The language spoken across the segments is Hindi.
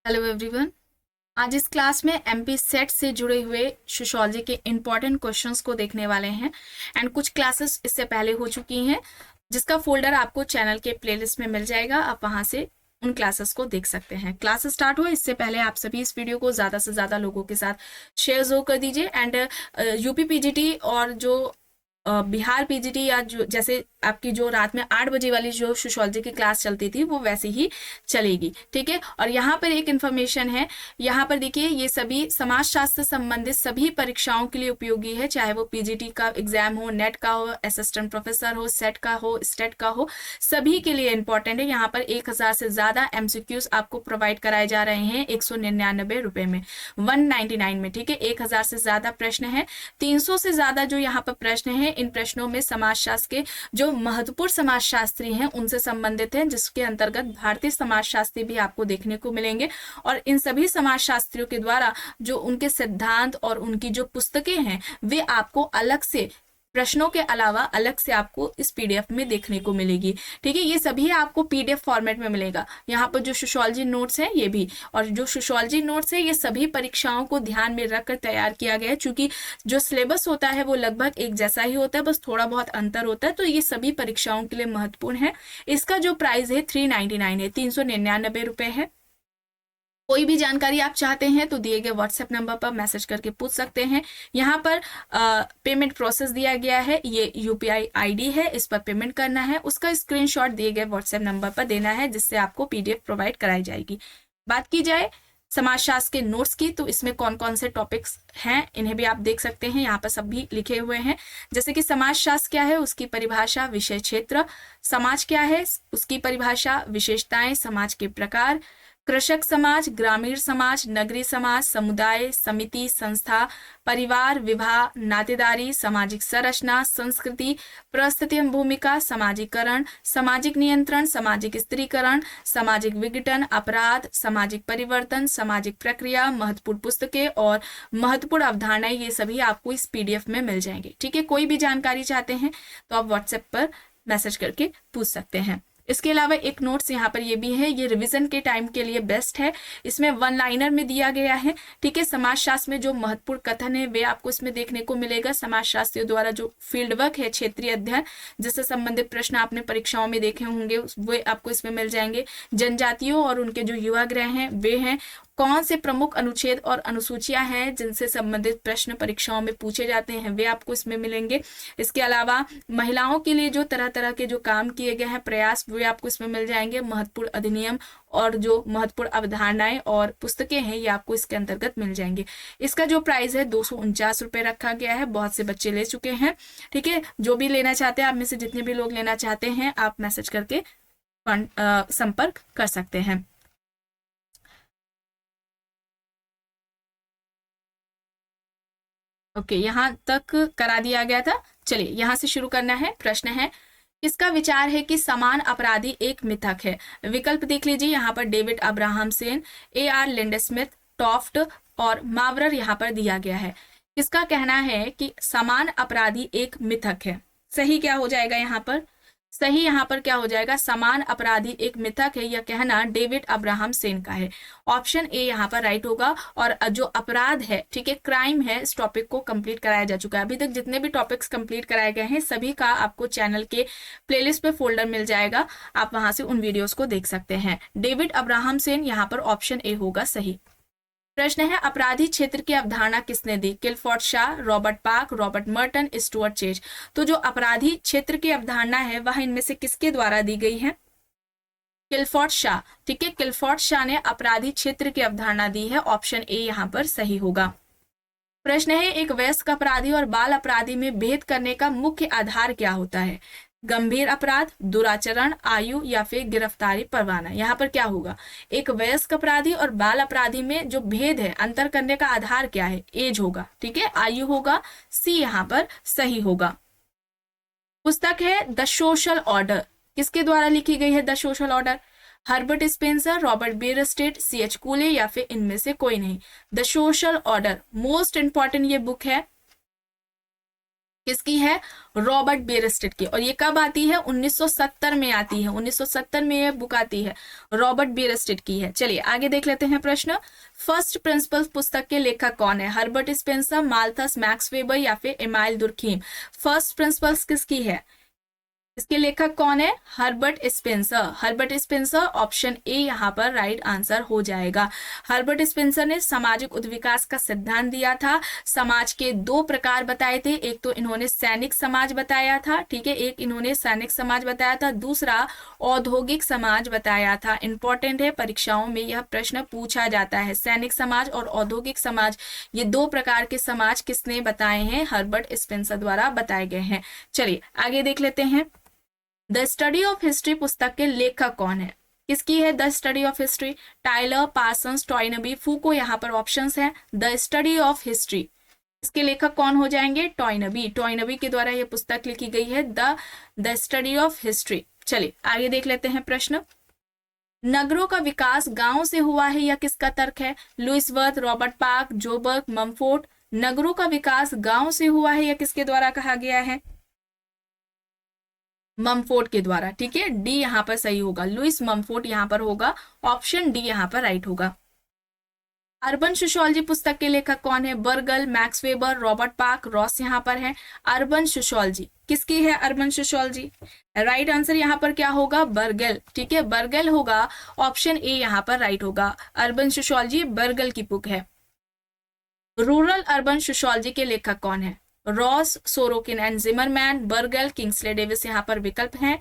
Hello everyone. आज इस क्लास में एमपी सेट से जुड़े हुए सोशियोलॉजी के इम्पॉर्टेंट क्वेश्चंस को देखने वाले हैं एंड कुछ क्लासेस इससे पहले हो चुकी हैं जिसका फोल्डर आपको चैनल के प्लेलिस्ट में मिल जाएगा। आप वहां से उन क्लासेस को देख सकते हैं। क्लास स्टार्ट हो इससे पहले आप सभी इस वीडियो को ज़्यादा से ज़्यादा लोगों के साथ शेयर जरूर कर दीजिए एंड यूपी पीजीटी और जो बिहार पीजीटी या जो जैसे आपकी जो रात में 8 बजे वाली जो सोशियोलॉजी की क्लास चलती थी वो वैसे ही चलेगी, ठीक है। और यहाँ पर एक इन्फॉर्मेशन है, यहाँ पर देखिए ये सभी समाजशास्त्र संबंधित सभी परीक्षाओं के लिए उपयोगी है, चाहे वो पीजीटी का एग्जाम हो, नेट का हो, असिस्टेंट प्रोफेसर हो, सेट का हो, स्टेट का हो, सभी के लिए इंपॉर्टेंट है। यहाँ पर 1000 से ज्यादा एमसीक्यूज आपको प्रोवाइड कराए जा रहे हैं 199 रुपए में, 199 में, ठीक है। 1000 से ज्यादा प्रश्न है, 300 से ज्यादा जो यहाँ पर प्रश्न है, इन प्रश्नों में समाजशास्त्र के जो महत्वपूर्ण समाजशास्त्री हैं उनसे संबंधित हैं, जिसके अंतर्गत भारतीय समाजशास्त्री भी आपको देखने को मिलेंगे। और इन सभी समाजशास्त्रियों के द्वारा जो उनके सिद्धांत और उनकी जो पुस्तकें हैं वे आपको अलग से प्रश्नों के अलावा अलग से आपको इस पीडीएफ में देखने को मिलेगी, ठीक है। ये सभी आपको पीडीएफ फॉर्मेट में मिलेगा। यहाँ पर जो सोशियोलॉजी नोट्स है ये भी, और जो सोशियोलॉजी नोट्स है ये सभी परीक्षाओं को ध्यान में रखकर तैयार किया गया है, चूंकि जो सिलेबस होता है वो लगभग एक जैसा ही होता है, बस थोड़ा बहुत अंतर होता है, तो ये सभी परीक्षाओं के लिए महत्वपूर्ण है। इसका जो प्राइस है 399 है, 399 रुपए है। कोई भी जानकारी आप चाहते हैं तो दिए गए व्हाट्सएप नंबर पर मैसेज करके पूछ सकते हैं। यहाँ पर पेमेंट प्रोसेस दिया गया है, ये यूपीआई आईडी है, इस पर पेमेंट करना है, उसका स्क्रीनशॉट दिए गए व्हाट्सएप नंबर पर देना है, जिससे आपको पीडीएफ प्रोवाइड कराई जाएगी। बात की जाए समाजशास्त्र के नोट्स की, तो इसमें कौन कौन से टॉपिक्स हैं इन्हें भी आप देख सकते हैं, यहाँ पर सब भी लिखे हुए हैं। जैसे कि समाजशास्त्र क्या है, उसकी परिभाषा, विषय क्षेत्र, समाज क्या है, उसकी परिभाषा, विशेषताएं, समाज के प्रकार, कृषक समाज, ग्रामीण समाज, नगरीय समाज, समुदाय, समिति, संस्था, परिवार, विवाह, नातेदारी, सामाजिक संरचना, संस्कृति, परिस्थिति एवं भूमिका, समाजीकरण, सामाजिक नियंत्रण, सामाजिक स्त्रीकरण, सामाजिक विघटन, अपराध, सामाजिक परिवर्तन, सामाजिक प्रक्रिया, महत्वपूर्ण पुस्तकें और महत्वपूर्ण अवधारणाएं, ये सभी आपको इस पीडीएफ में मिल जाएंगे, ठीक है। कोई भी जानकारी चाहते हैं तो आप व्हाट्सएप पर मैसेज करके पूछ सकते हैं। इसके अलावा एक नोट्स यहाँ पर ये भी है, ये रिवीजन के टाइम के लिए बेस्ट है। इसमें वन लाइनर में दिया गया है, ठीक है। समाजशास्त्र में जो महत्वपूर्ण कथन है वे आपको इसमें देखने को मिलेगा। समाजशास्त्रियों द्वारा जो फील्ड वर्क है, क्षेत्रीय अध्ययन, जिससे संबंधित प्रश्न आपने परीक्षाओं में देखे होंगे, वे आपको इसमें मिल जाएंगे। जनजातियों और उनके जो युवा ग्रह हैं वे हैं, कौन से प्रमुख अनुच्छेद और अनुसूचियां हैं जिनसे संबंधित प्रश्न परीक्षाओं में पूछे जाते हैं, वे आपको इसमें मिलेंगे। इसके अलावा महिलाओं के लिए जो तरह तरह के जो काम किए गए हैं प्रयास, वे आपको इसमें मिल जाएंगे। महत्वपूर्ण अधिनियम और जो महत्वपूर्ण अवधारणाएं और पुस्तकें हैं ये आपको इसके अंतर्गत मिल जाएंगे। इसका जो प्राइस है 249 रुपए रखा गया है। बहुत से बच्चे ले चुके हैं, ठीक है। जो भी लेना चाहते हैं, आप में से जितने भी लोग लेना चाहते हैं, आप मैसेज करके संपर्क कर सकते हैं। ओके, यहाँ तक करा दिया गया था। चलिए यहाँ से शुरू करना है। प्रश्न है, किसका विचार है कि समान अपराधी एक मिथक है? विकल्प देख लीजिए, यहाँ पर डेविड अब्राहम सेन, AR लिंडस्मिथ, टॉफ्ट और मावरर यहाँ पर दिया गया है। किसका कहना है कि समान अपराधी एक मिथक है? सही क्या हो जाएगा यहाँ पर? सही यहाँ पर क्या हो जाएगा? समान अपराधी एक मिथक है, यह कहना डेविड अब्राहम सेन का है। ऑप्शन ए यहाँ पर राइट होगा। और जो अपराध है, ठीक है, क्राइम है, इस टॉपिक को कंप्लीट कराया जा चुका है। अभी तक जितने भी टॉपिक्स कंप्लीट कराए गए हैं सभी का आपको चैनल के प्लेलिस्ट पे फोल्डर मिल जाएगा, आप वहां से उन वीडियोस को देख सकते हैं। डेविड अब्राहम सेन, यहाँ पर ऑप्शन ए होगा सही। प्रश्न है, अपराधी क्षेत्र की अवधारणा किसने दी? Clifford Shaw, Robert Park, Robert Merton, Stuart Chase. तो जो अपराधी क्षेत्र की अवधारणा है वह इनमें से किसके द्वारा दी गई है? किलफोर्ड शाह, ठीक है। किलफोर्ड शाह ने अपराधी क्षेत्र की अवधारणा दी है। ऑप्शन ए यहाँ पर सही होगा। प्रश्न है, एक वयस्क अपराधी और बाल अपराधी में भेद करने का मुख्य आधार क्या होता है? गंभीर अपराध, दुराचरण, आयु या फिर गिरफ्तारी परवाना। यहाँ पर क्या होगा? एक वयस्क अपराधी और बाल अपराधी में जो भेद है, अंतर करने का आधार क्या है? एज होगा, ठीक है, आयु होगा। सी यहाँ पर सही होगा। पुस्तक है द सोशल ऑर्डर, किसके द्वारा लिखी गई है the social order? Herbert Spencer, Robert Bierstedt, CH Cooley या फिर इनमें से कोई नहीं। The social order most important ये बुक है, किसकी है? रॉबर्ट बेयरस्टेड की। और ये कब आती है? 1970 में आती है, 1970 में ये बुक आती है, रॉबर्ट बेयरस्टेड की है। चलिए आगे देख लेते हैं प्रश्न। फर्स्ट प्रिंसिपल्स पुस्तक के लेखक कौन है? Herbert Spencer, Malthus, max weber या फिर एमाइल दुर्खीम? फर्स्ट प्रिंसिपल्स किसकी है? इसके लेखक कौन है? Herbert Spencer. Herbert Spencer, option A यहाँ पर राइट आंसर हो जाएगा। हर्बर्ट स्पेंसर ने सामाजिक उद्विकास का सिद्धांत दिया था। समाज के दो प्रकार बताए थे, एक तो इन्होंने सैनिक समाज बताया था, ठीक है, एक इन्होंने सैनिक समाज बताया था, दूसरा औद्योगिक समाज बताया था। इंपॉर्टेंट है, परीक्षाओं में यह प्रश्न पूछा जाता है। सैनिक समाज और औद्योगिक समाज, ये दो प्रकार के समाज किसने बताए हैं? हर्बर्ट स्पेंसर द्वारा बताए गए हैं। चलिए आगे देख लेते हैं। द स्टडी ऑफ हिस्ट्री पुस्तक के लेखक कौन है? किसकी है the study of history? Tylor, Parsons, Toynbee, Foucault यहाँ पर ऑप्शंस हैं। द स्टडी ऑफ हिस्ट्री, इसके लेखक कौन हो जाएंगे? टॉयनबी। टॉयनबी के द्वारा यह पुस्तक लिखी गई है, द स्टडी ऑफ हिस्ट्री। चलिए आगे देख लेते हैं प्रश्न। नगरों का विकास गांव से हुआ है, यह किसका तर्क है? Louis Wirth, Robert Park, Sjoberg, Mumford. नगरों का विकास गांव से हुआ है, यह किसके द्वारा कहा गया है? ममफोर्ड के द्वारा, ठीक है, डी यहाँ पर सही होगा, लुइस ममफोर्ड यहाँ पर होगा, ऑप्शन डी यहाँ पर राइट होगा। अर्बन सोशियोलॉजी पुस्तक के लेखक कौन है? Burgle, max weber, Robert park, Ross यहाँ पर है। अर्बन सोशियोलॉजी किसकी है? अर्बन सोशियोलॉजी, राइट आंसर यहाँ पर क्या होगा? बर्गल, ठीक है, बर्गल होगा, ऑप्शन ए यहाँ पर राइट होगा। अर्बन सोशियोलॉजी बर्गल की बुक है। रूरल अर्बन सोशियोलॉजी के लेखक कौन है? Ross, Sorokin and Zimmerman, burgle, Kingsley Davis यहाँ पर विकल्प हैं।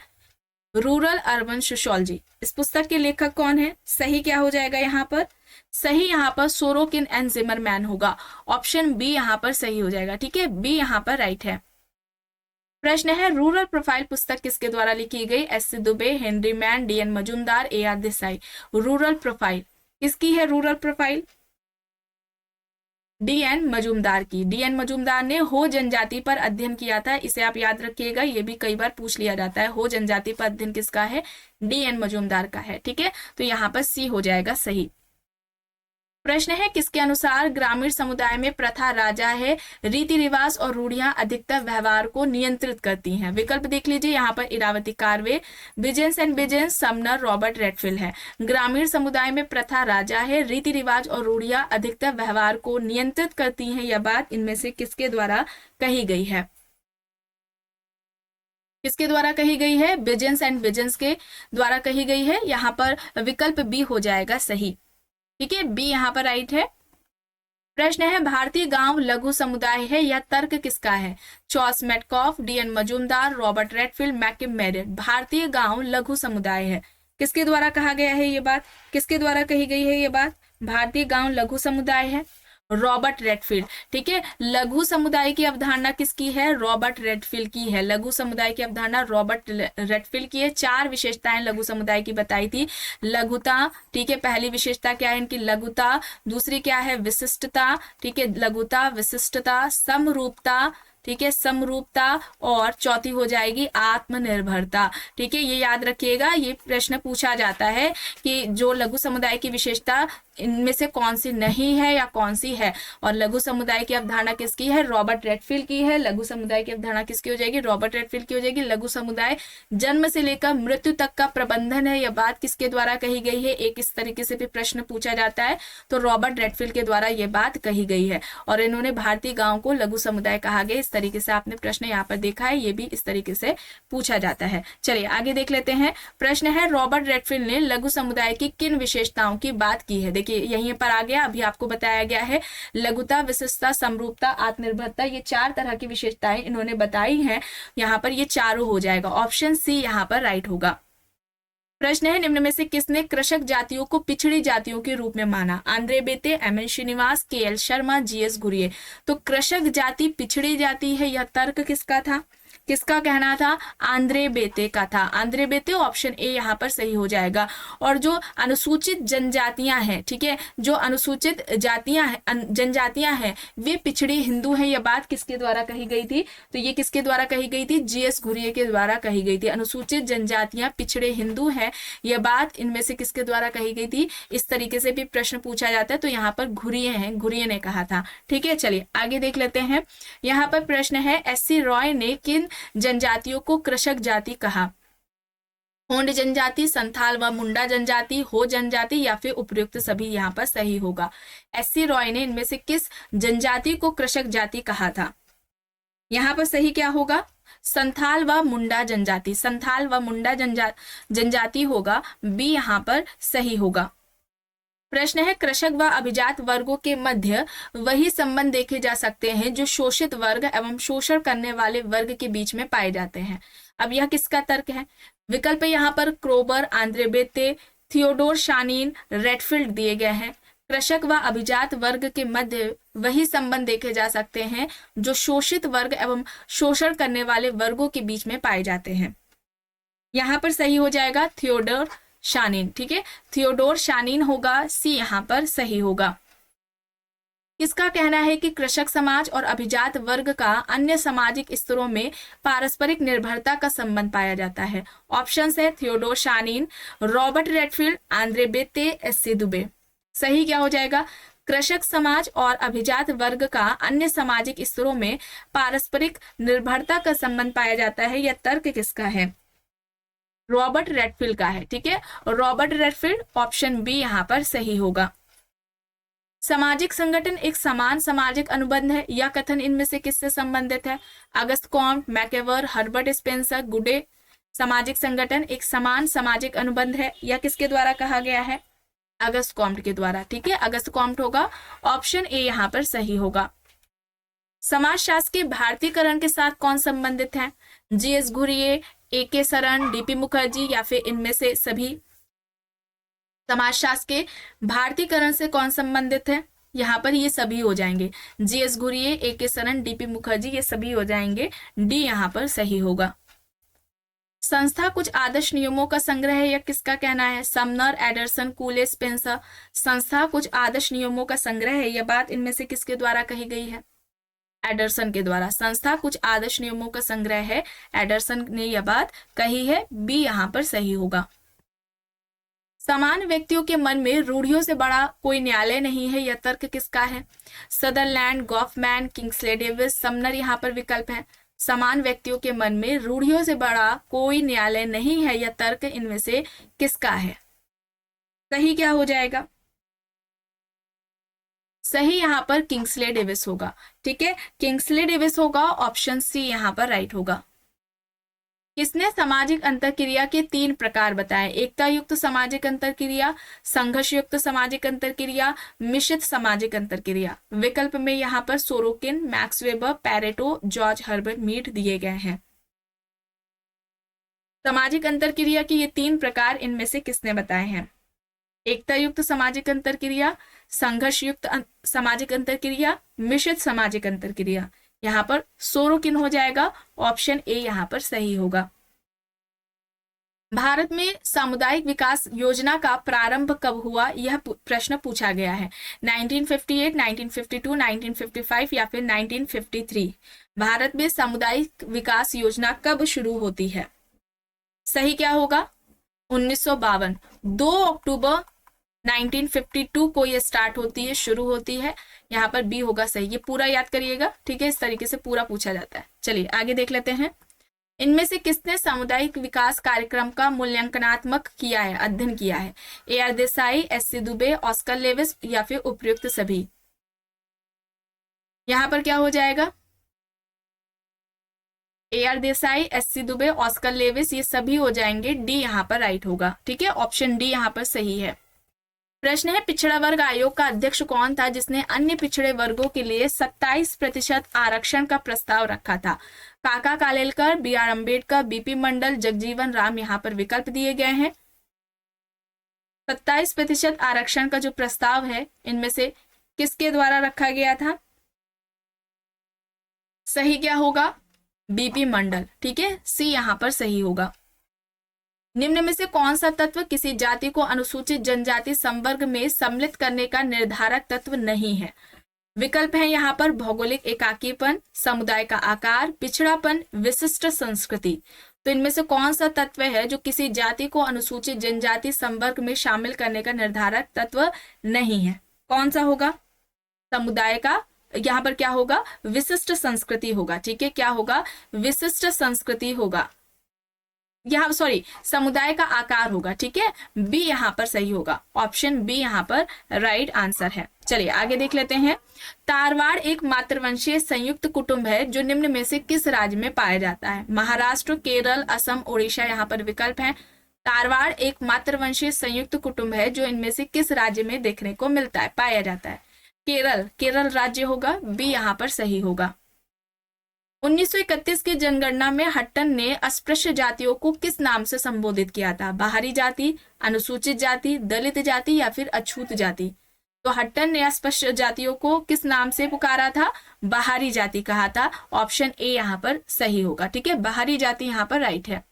रूरल अर्बन सोशियोलॉजी, इस पुस्तक के लेखक कौन है? सही क्या हो जाएगा यहाँ पर? सही यहाँ पर सोरोकिन एंड जिमरमैन होगा, ऑप्शन बी यहाँ पर सही हो जाएगा, ठीक है, बी यहाँ पर राइट है। प्रश्न है, रूरल प्रोफाइल पुस्तक किसके द्वारा लिखी गई? SC. Dubey, Henry man, DN. Majumdar, AR. Desai. Rural profile किसकी है? Rural profile DN. मजूमदार की। डी.एन. मजूमदार ने हो जनजाति पर अध्ययन किया था, इसे आप याद रखिएगा, ये भी कई बार पूछ लिया जाता है। हो जनजाति पर अध्ययन किसका है? डी.एन. मजूमदार का है, ठीक है, तो यहाँ पर सी हो जाएगा सही। प्रश्न है, किसके अनुसार ग्रामीण समुदाय में प्रथा राजा है, रीति रिवाज और रूढ़ियां अधिकतर व्यवहार को नियंत्रित करती हैं? विकल्प देख लीजिए, यहाँ पर Irawati Karve, Biesanz and Biesanz, Sumner, Robert Redfield है। ग्रामीण समुदाय में प्रथा राजा है, रीति रिवाज और रूढ़ियां अधिकतर व्यवहार को नियंत्रित करती हैं, यह बात इनमें से किसके द्वारा कही गई है? किसके द्वारा कही गई है? बिजेंस एंड बिजेंस के द्वारा कही गई है। यहाँ पर विकल्प बी हो जाएगा सही, ठीक है, बी यहाँ पर राइट है। प्रश्न है, भारतीय गांव लघु समुदाय है, यह तर्क किसका है? चॉस Metcalfe, DN. Majumdar, Robert Redfield, मैकिम merit. भारतीय गांव लघु समुदाय है, किसके द्वारा कहा गया है ये बात? किसके द्वारा कही गई है ये बात? भारतीय गांव लघु समुदाय है, रॉबर्ट रेडफील्ड, ठीक है। लघु समुदाय की अवधारणा किसकी है? रॉबर्ट रेडफील्ड की है। लघु समुदाय की अवधारणा रॉबर्ट रेडफील्ड की है। 4 विशेषताएं लघु समुदाय की बताई थी। लघुता, ठीक है, पहली विशेषता क्या है इनकी? लघुता। दूसरी क्या है? विशिष्टता, ठीक है, लघुता, विशिष्टता, समरूपता, ठीक है, समरूपता, और चौथी हो जाएगी आत्मनिर्भरता, ठीक है। ये याद रखिएगा, ये प्रश्न पूछा जाता है कि जो लघु समुदाय की विशेषता इनमें से कौन सी नहीं है या कौन सी है। और लघु समुदाय की अवधारणा किसकी है? रॉबर्ट रेडफील्ड की है। लघु समुदाय की अवधारणा किसकी हो जाएगी? रॉबर्ट रेडफील्ड की हो जाएगी। लघु समुदाय जन्म से लेकर मृत्यु तक का प्रबंधन है, यह बात किसके द्वारा कही गई है? एक इस तरीके से भी प्रश्न पूछा जाता है, तो रॉबर्ट रेडफील्ड के द्वारा यह बात कही गई है। और इन्होंने भारतीय गांव को लघु समुदाय कहा गया, इस तरीके से आपने प्रश्न यहाँ पर देखा है, ये भी इस तरीके से पूछा जाता है। चलिए आगे देख लेते हैं। प्रश्न है, रॉबर्ट रेडफील्ड ने लघु समुदाय की किन विशेषताओं की बात की है? देखिए यहीं पर आ गया, अभी आपको बताया गया है, लघुता, विशिष्टता, समरूपता, आत्मनिर्भरता, ये 4 तरह की विशेषताएं इन्होंने बताई हैं। यहाँ पर ये चारों हो जाएगा, ऑप्शन सी यहाँ पर राइट होगा। प्रश्न है, निम्न में से किसने कृषक जातियों को पिछड़ी जातियों के रूप में माना? Andre Beteille, M N. Srinivas, K L. Sharma, G S. Ghurye. तो कृषक जाति पिछड़ी जाति है, यह तर्क किसका था? किसका कहना था? आंद्रे बेते का था। आंद्रे बेते, ऑप्शन ए यहाँ पर सही हो जाएगा। और जो अनुसूचित जनजातियां हैं, ठीक है, जो अनुसूचित जनजातियां हैं वे पिछड़ी हिंदू हैं, यह बात किसके द्वारा कही गई थी? तो ये किसके द्वारा कही गई थी? जीएस घुरिये के द्वारा कही गई थी। अनुसूचित जनजातियां पिछड़े हिंदू हैं, यह बात इनमें से किसके द्वारा कही गई थी? इस तरीके से भी प्रश्न पूछा जाता है, तो यहाँ पर घुरिये हैं, घुरिये ने कहा था। ठीक है, चलिए आगे देख लेते हैं। यहाँ पर प्रश्न है, एस.सी. रॉय ने किन जनजातियों को कृषक जाति कहा? होंड जनजाति, संथाल व मुंडा जनजाति, हो जनजाति या फिर उपयुक्त सभी यहाँ पर सही होगा। एस.सी. रॉय ने इनमें से किस जनजाति को कृषक जाति कहा था? यहाँ पर सही क्या होगा? संथाल व मुंडा जनजाति। संथाल व मुंडा जनजाति होगा, बी यहाँ पर सही होगा। प्रश्न है, कृषक व अभिजात वर्गों के मध्य वही संबंध देखे जा सकते हैं जो शोषित वर्ग एवं शोषण करने वाले वर्ग के बीच में पाए जाते हैं। अब यह किसका तर्क है? विकल्प यहाँ पर Kroeber, Andre Beteille, Theodor Shanin, Redfield दिए गए हैं। कृषक व अभिजात वर्ग के मध्य वही संबंध देखे जा सकते हैं जो शोषित वर्ग एवं शोषण करने वाले वर्गों के बीच में पाए जाते हैं। यहाँ पर सही हो जाएगा थियोडोर शानीन। ठीक है, थियोडोर शानीन होगा, सी यहाँ पर सही होगा। किसका कहना है कि कृषक समाज और अभिजात वर्ग का अन्य सामाजिक स्तरों में पारस्परिक निर्भरता का संबंध पाया जाता है? ऑप्शंस है Theodor Shanin, Robert Redfield, Andre Beteille, S C. Dube. सही क्या हो जाएगा? कृषक समाज और अभिजात वर्ग का अन्य सामाजिक स्तरों में पारस्परिक निर्भरता का संबंध पाया जाता है, यह तर्क किसका है? रॉबर्ट रेडफील्ड का है। ठीक है, रॉबर्ट रेडफील्ड, ऑप्शन बी यहाँ पर सही होगा। सामाजिक संगठन एक समान सामाजिक अनुबंध है, यह कथन इनमें से किससे संबंधित है? अगस्त कॉम्ट, मैकेवर, हर्बर्ट स्पेंसर, गुडे। सामाजिक संगठन एक समान सामाजिक अनुबंध है, यह किसके द्वारा कहा गया है? अगस्त कॉम्ट के द्वारा। ठीक है, अगस्त कॉम्ट होगा, ऑप्शन ए यहाँ पर सही होगा। समाजशास्त्र के भारतीयकरण के साथ कौन संबंधित है? G S Ghurye, A K. Saran, D P. Mukherjee या फिर इनमें से सभी? समाजशास्त्र के भारतीयकरण से कौन संबंधित है? यहाँ पर ये सभी हो जाएंगे, GS Ghurye, A K. Saran, D P. Mukherjee, ये सभी हो जाएंगे, डी यहाँ पर सही होगा। संस्था कुछ आदर्श नियमों का संग्रह है, यह किसका कहना है? Sumner, Anderson, कूले, Spencer. संस्था कुछ आदर्श नियमों का संग्रह है, यह बात इनमें से किसके द्वारा कही गई है? एडरसन के द्वारा। संस्था कुछ आदर्श नियमों का संग्रह है, एडरसन ने यह बात कही है, बी यहाँ पर सही होगा। समान व्यक्तियों के मन में रूढ़ियों से बड़ा कोई न्यायालय नहीं है, यह तर्क किसका है? Sutherland, Goffman, Kingsley Davis, Sumner यहाँ पर विकल्प है। समान व्यक्तियों के मन में रूढ़ियों से बड़ा कोई न्यायालय नहीं है, यह तर्क इनमें से किसका है? सही क्या हो जाएगा? सही यहाँ पर किंग्सले डेविस होगा। ठीक है, किंग्सले डेविस होगा, ऑप्शन सी यहाँ पर राइट होगा। किसने सामाजिक अंतरक्रिया के 3 प्रकार बताए? एकता युक्त सामाजिक अंतरक्रिया, संघर्ष युक्त सामाजिक अंतरक्रिया, मिश्रित सामाजिक अंतरक्रिया। विकल्प में यहाँ पर Sorokin, Max Weber, Pareto, George Herbert Mead दिए गए हैं। सामाजिक अंतरक्रिया के ये 3 प्रकार इनमें से किसने बताए हैं? एकता युक्त सामाजिक अंतरक्रिया, संघर्ष युक्त सामाजिक अंतरक्रिया, मिश्रित सामाजिक अंतरक्रिया। यहाँ पर सोरोकिन हो जाएगा, ऑप्शन ए यहाँ पर सही होगा। भारत में सामुदायिक विकास योजना का प्रारंभ कब हुआ, यह प्रश्न पूछा गया है। 1958, 1952, 1955 या फिर 1953। भारत में सामुदायिक विकास योजना कब शुरू होती है? सही क्या होगा? 1952। 2 अक्टूबर 1952 को ये स्टार्ट होती है, शुरू होती है। यहाँ पर बी होगा सही। ये पूरा याद करिएगा, ठीक है, इस तरीके से पूरा पूछा जाता है। चलिए आगे देख लेते हैं। इनमें से किसने सामुदायिक विकास कार्यक्रम का मूल्यांकनात्मक किया है, अध्ययन किया है? AR. Desai, SC. Dubey, Oscar Levi's या फिर उपयुक्त सभी? यहाँ पर क्या हो जाएगा? AR. Desai, SC. Dubey, Oscar Levi's, ये सभी हो जाएंगे, डी यहाँ पर राइट होगा। ठीक है, ऑप्शन डी यहाँ पर सही है। प्रश्न है, पिछड़ा वर्ग आयोग का अध्यक्ष कौन था जिसने अन्य पिछड़े वर्गों के लिए 27% आरक्षण का प्रस्ताव रखा था? काका कालेलकर, बी.आर. अम्बेडकर, बी.पी. मंडल, जगजीवन राम। यहाँ पर विकल्प दिए गए हैं। 27% आरक्षण का जो प्रस्ताव है इनमें से किसके द्वारा रखा गया था? सही क्या होगा? बीपी मंडल, ठीक है, सी यहाँ पर सही होगा। निम्न में से कौन सा तत्व किसी जाति को अनुसूचित जनजाति संवर्ग में सम्मिलित करने का निर्धारक तत्व नहीं है? विकल्प है यहाँ पर भौगोलिक एकाकीपन, समुदाय का आकार, पिछड़ापन, विशिष्ट संस्कृति। तो इनमें से कौन सा तत्व है जो किसी जाति को अनुसूचित जनजाति संवर्ग में शामिल करने का निर्धारक तत्व नहीं है? कौन सा होगा? समुदाय का, यहाँ पर क्या होगा? विशिष्ट संस्कृति होगा, ठीक है, क्या होगा? विशिष्ट संस्कृति होगा, यहाँ सॉरी समुदाय का आकार होगा, ठीक है, बी यहाँ पर सही होगा, ऑप्शन बी यहाँ पर राइट आंसर है। चलिए आगे देख लेते हैं। तारवाड़ एक मातृवंशीय संयुक्त कुटुंब है जो निम्न में से किस राज्य में पाया जाता है? महाराष्ट्र, केरल, असम, ओडिशा यहाँ पर विकल्प है। तारवाड़ एक मातृवंशीय संयुक्त कुटुंब है जो इनमें से किस राज्य में देखने को मिलता है, पाया जाता है? केरल, केरल राज्य होगा, बी यहाँ पर सही होगा। 1931 की जनगणना में हट्टन ने अस्पृश्य जातियों को किस नाम से संबोधित किया था? बाहरी जाति, अनुसूचित जाति, दलित जाति या फिर अछूत जाति? तो हट्टन ने अस्पृश्य जातियों को किस नाम से पुकारा था? बाहरी जाति कहा था, ऑप्शन ए यहाँ पर सही होगा, ठीक है, बाहरी जाति यहाँ पर राइट है।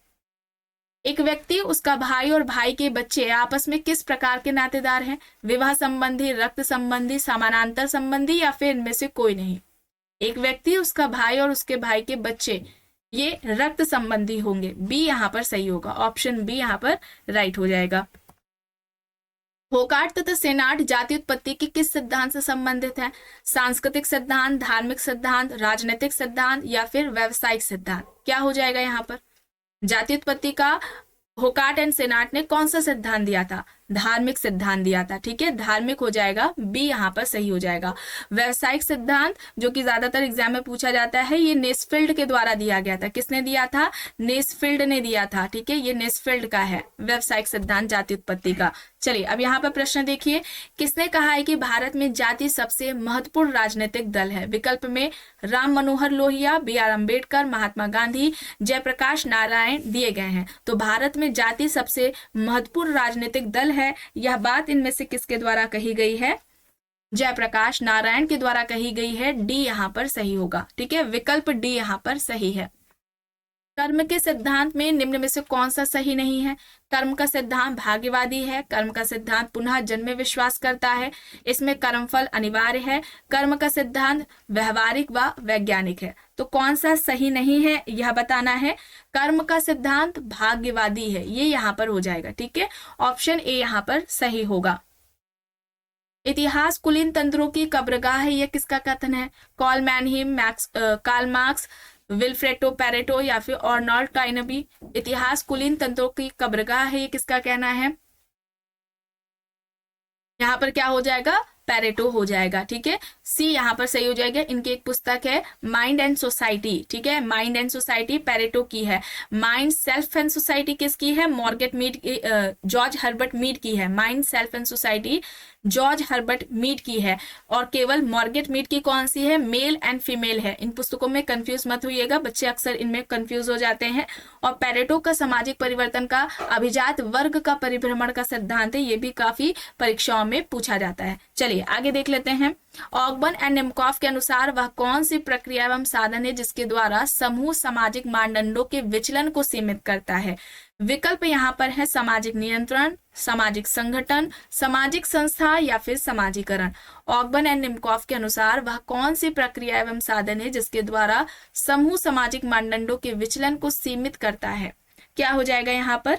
एक व्यक्ति, उसका भाई और भाई के बच्चे आपस में किस प्रकार के नातेदार हैं? विवाह संबंधी, रक्त संबंधी, समानांतर संबंधी या फिर इनमें से कोई नहीं? एक व्यक्ति, उसका भाई और उसके भाई के बच्चे ये रक्त संबंधी होंगे, बी यहाँ पर सही होगा, ऑप्शन बी यहाँ पर राइट हो जाएगा। होकाट तथा सेनाट जाति उत्पत्ति के किस सिद्धांत से संबंधित है? सांस्कृतिक सिद्धांत, धार्मिक सिद्धांत, राजनीतिक सिद्धांत या फिर व्यावसायिक सिद्धांत? क्या हो जाएगा यहाँ पर? जाति उत्पत्ति का होकाट एंड सेनाट ने कौन सा सिद्धांत दिया था? धार्मिक सिद्धांत दिया था, ठीक है, धार्मिक हो जाएगा, बी यहाँ पर सही हो जाएगा। व्यवसायिक सिद्धांत जो कि ज्यादातर एग्जाम में पूछा जाता है, ये नेस्फील्ड के द्वारा दिया गया था। किसने दिया था? नेस्फील्ड ने दिया था, ठीक है, ये नेस्फील्ड का है व्यवसायिक सिद्धांत जाति उत्पत्ति का। चलिए अब यहाँ पर प्रश्न देखिए, किसने कहा है कि भारत में जाति सबसे महत्वपूर्ण राजनीतिक दल है? विकल्प में राम मनोहर लोहिया, बी आर अम्बेडकर, महात्मा गांधी, जयप्रकाश नारायण दिए गए हैं। तो भारत में जाति सबसे महत्वपूर्ण राजनीतिक दल है, यह बात इनमें से किसके द्वारा कही गई है? जयप्रकाश नारायण के द्वारा कही गई है, डी यहाँ पर सही होगा, ठीक है, विकल्प डी यहाँ पर सही है। कर्म के सिद्धांत में निम्न में से कौन सा सही नहीं है? कर्म का सिद्धांत भाग्यवादी है, कर्म का सिद्धांत पुनः जन्म में विश्वास करता है, इसमें कर्मफल अनिवार्य है, कर्म का सिद्धांत व्यवहारिक व वैज्ञानिक है। तो कौन सा सही नहीं है यह बताना है। कर्म का सिद्धांत भाग्यवादी है, ये यहाँ पर हो जाएगा, ठीक है, ऑप्शन ए यहाँ पर सही होगा। इतिहास कुलीन तंत्रों की कब्रगाह है, यह किसका कथन है? Karl Mannheim, Karl Marx, Vilfredo Pareto या फिर अर्नोल्ड टॉइनबी? इतिहास कुलीन तंत्रों की कब्रगाह है, ये किसका कहना है? यहाँ पर क्या हो जाएगा? पेरेटो हो जाएगा, ठीक है, सी यहाँ पर सही हो जाएगा। इनकी एक पुस्तक है माइंड एंड सोसाइटी, ठीक है, माइंड एंड सोसाइटी पेरेटो की है। माइंड सेल्फ एंड सोसाइटी किसकी है? Margaret Mead, George Herbert Mead की है। Mind self and society George Herbert Mead की है, और केवल मॉर्गेट मीड की कौन सी है? मेल एंड फीमेल है। इन पुस्तकों में कंफ्यूज मत होइएगा, बच्चे अक्सर इनमें कंफ्यूज हो जाते हैं। और पेरेटो का सामाजिक परिवर्तन का अभिजात वर्ग का परिभ्रमण का सिद्धांत है, ये भी काफी परीक्षाओं में पूछा जाता है। चलिए आगे देख लेते हैं। ऑगबर्न एंड निमकॉफ के अनुसार वह कौन सी प्रक्रिया एवं साधन है जिसके द्वारा समूह सामाजिक मानदंडों के विचलन को सीमित करता है? विकल्प यहाँ पर है सामाजिक नियंत्रण, सामाजिक संगठन, सामाजिक संस्था या फिर समाजीकरण। ऑगबर्न एंड निमकॉफ के अनुसार वह कौन सी प्रक्रिया एवं साधन है जिसके द्वारा समूह सामाजिक मानदंडों के विचलन को सीमित करता है? क्या हो जाएगा यहाँ पर?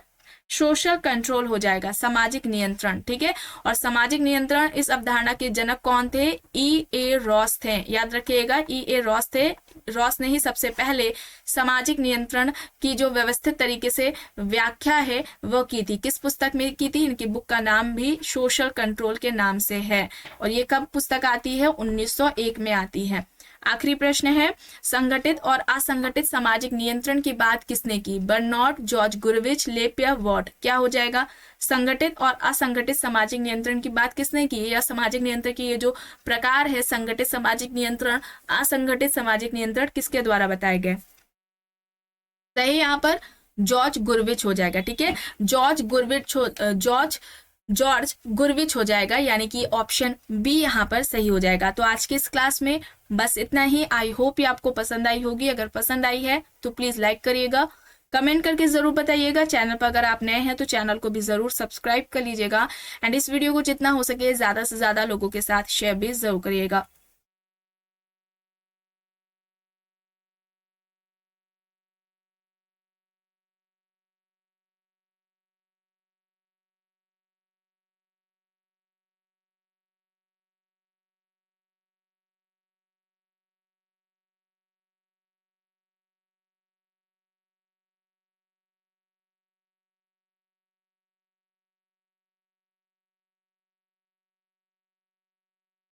सोशल कंट्रोल हो जाएगा, सामाजिक नियंत्रण, ठीक है। और सामाजिक नियंत्रण इस अवधारणा के जनक कौन थे? E.A. रॉस थे, याद रखिएगा, E.A. रॉस थे। रॉस ने ही सबसे पहले सामाजिक नियंत्रण की जो व्यवस्थित तरीके से व्याख्या है वो की थी। किस पुस्तक में की थी? इनकी बुक का नाम भी सोशल कंट्रोल के नाम से है। और ये कब पुस्तक आती है? 1901 में आती है। आखिरी प्रश्न है, संगठित और असंगठित सामाजिक नियंत्रण की बात किसने की? बर्नौट, जॉर्ज गुरविच, लेपियर, वॉट? क्या हो जाएगा? संगठित और असंगठित सामाजिक नियंत्रण की बात किसने की? या सामाजिक नियंत्रण की ये जो प्रकार है, संगठित सामाजिक नियंत्रण, असंगठित सामाजिक नियंत्रण, किसके द्वारा बताए गए? सही यहाँ पर जॉर्ज गुरविच हो जाएगा, ठीक है। जॉर्ज जॉर्ज गुरविच हो जाएगा, यानी कि ऑप्शन बी यहाँ पर सही हो जाएगा। तो आज की इस क्लास में बस इतना ही। आई होप ये आपको पसंद आई होगी। अगर पसंद आई है तो प्लीज़ लाइक करिएगा, कमेंट करके ज़रूर बताइएगा। चैनल पर अगर आप नए हैं तो चैनल को भी ज़रूर सब्सक्राइब कर लीजिएगा। एंड इस वीडियो को जितना हो सके ज़्यादा से ज़्यादा लोगों के साथ शेयर भी ज़रूर करिएगा।